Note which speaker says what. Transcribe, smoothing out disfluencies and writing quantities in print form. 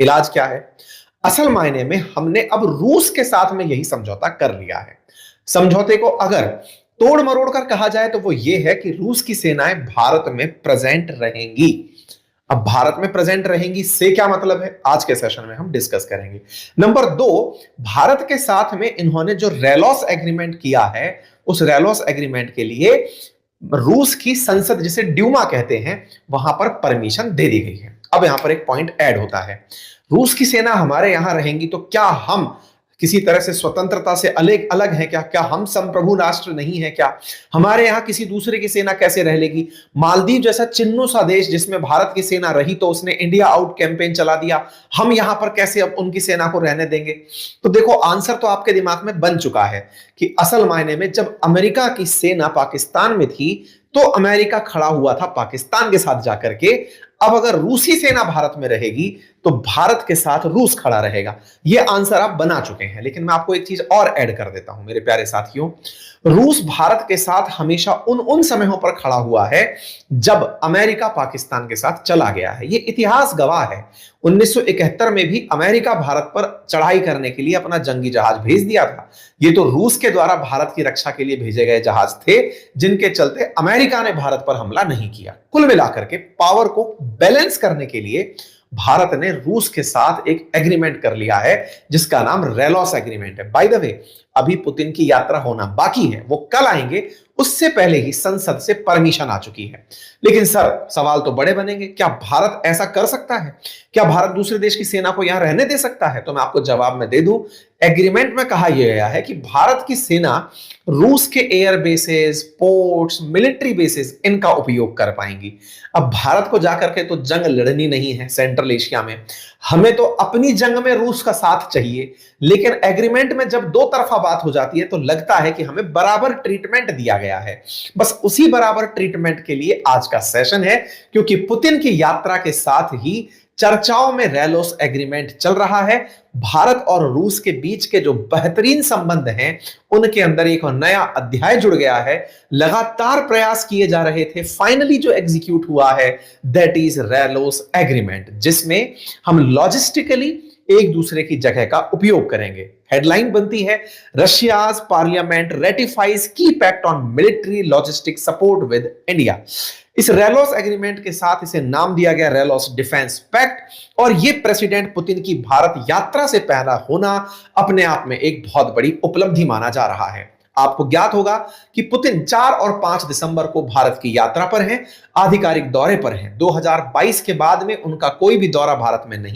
Speaker 1: इलाज क्या है? असल मायने में हमने अब रूस के साथ में यही समझौता कर लिया है। समझौते को अगर तोड़ मरोड़ कर कहा जाए तो वो ये है कि रूस की सेनाएं भारत में प्रेजेंट रहेंगी। अब भारत में प्रेजेंट रहेंगी से क्या मतलब है, आज के सेशन में हम डिस्कस करेंगे। नंबर दो, भारत के साथ में इन्होंने जो रेलॉस एग्रीमेंट किया है, उस रेलॉस एग्रीमेंट के लिए रूस की संसद, जिसे ड्यूमा कहते हैं, वहां पर परमिशन दे दी गई है। अब यहां पर एक पॉइंट ऐड होता है, रूस की सेना हमारे यहां रहेंगी तो क्या हम किसी तरह से स्वतंत्रता से अलग अलग हैं क्या? क्या हम संप्रभु राष्ट्र नहीं है क्या? हमारे यहां किसी दूसरे की सेना कैसे रह लेगी? मालदीव जैसा चिन्नो सा देश जिसमें भारत की सेना रही तो उसने इंडिया आउट कैंपेन चला दिया, हम यहां पर कैसे अब उनकी सेना को रहने देंगे? तो देखो, आंसर तो आपके दिमाग में बन चुका है कि असल मायने में जब अमेरिका की सेना पाकिस्तान में थी तो अमेरिका खड़ा हुआ था पाकिस्तान के साथ जाकर के। अब अगर रूसी सेना भारत में रहेगी तो भारत के साथ रूस खड़ा रहेगा। यह आंसर आप बना चुके हैं, लेकिन मैं आपको एक चीज और ऐड कर देता हूं मेरे प्यारे साथियों। रूस भारत के साथ हमेशा उन समयों पर खड़ा हुआ है जब अमेरिका पाकिस्तान के साथ चला गया है। यह इतिहास गवाह है। 1971 में भी अमेरिका भारत पर चढ़ाई करने के लिए अपना जंगी जहाज भेज दिया था। ये तो रूस के द्वारा भारत की रक्षा के लिए भेजे गए जहाज थे, जिनके चलते अमेरिका ने भारत पर हमला नहीं किया। कुल मिलाकर के पावर को बैलेंस करने के लिए भारत ने रूस के साथ एक एग्रीमेंट कर लिया है जिसका नाम रेलॉस एग्रीमेंट है। बाय द वे, अभी पुतिन की यात्रा होना बाकी है, वो कल आएंगे, उससे पहले ही संसद से परमिशन आ चुकी है। लेकिन सर, सवाल तो बड़े बनेंगे, क्या भारत ऐसा कर सकता है? क्या भारत दूसरे देश की सेना को यहां रहने दे सकता है? तो मैं आपको जवाब में दे दूं, एग्रीमेंट में कहा यह गया है कि भारत की सेना रूस के air bases, ports, military bases, इनका उपयोग कर पाएंगी। अब भारत को जाकर के तो जंग लड़नी नहीं है सेंट्रल एशिया में, हमें तो अपनी जंग में रूस का साथ चाहिए। लेकिन एग्रीमेंट में जब दो तरफा बात हो जाती है तो लगता है कि हमें बराबर ट्रीटमेंट दिया गया है। बस उसी बराबर ट्रीटमेंट के लिए आज का सेशन है, क्योंकि पुतिन की यात्रा के साथ ही चर्चाओं में रेलोस एग्रीमेंट चल रहा है। भारत और रूस के बीच के जो बेहतरीन संबंध हैं, उनके अंदर एक नया अध्याय जुड़ गया है। लगातार प्रयास किए जा रहे थे, फाइनली जो एग्जीक्यूट हुआ है दैट इज रेलोस एग्रीमेंट, जिसमें हम लॉजिस्टिकली एक दूसरे की जगह का उपयोग करेंगे। हेडलाइन बनती है, रशियाज पार्लियामेंट रेटिफाइज की pact on military logistic support with India. इस रेलोस एग्रीमेंट के साथ इसे नाम दिया गया रेलोस डिफेंस पैक्ट, और यह प्रेसिडेंट पुतिन की भारत यात्रा से पहला होना अपने आप में एक बहुत बड़ी उपलब्धि माना जा रहा है। आपको ज्ञात होगा कि पुतिन 4 और 5 दिसंबर को भारत की यात्रा पर हैं, आधिकारिक दौरे पर हैं। 2022 के बाद में उनका कोई भी दौरा भारत में नहीं